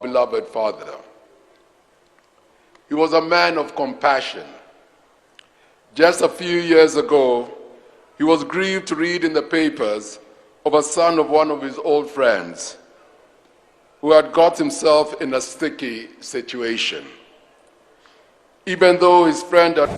beloved father. He was a man of compassion. Just a few years ago, he was grieved to read in the papers of a son of one of his old friends who had got himself in a sticky situation. Even though his friend had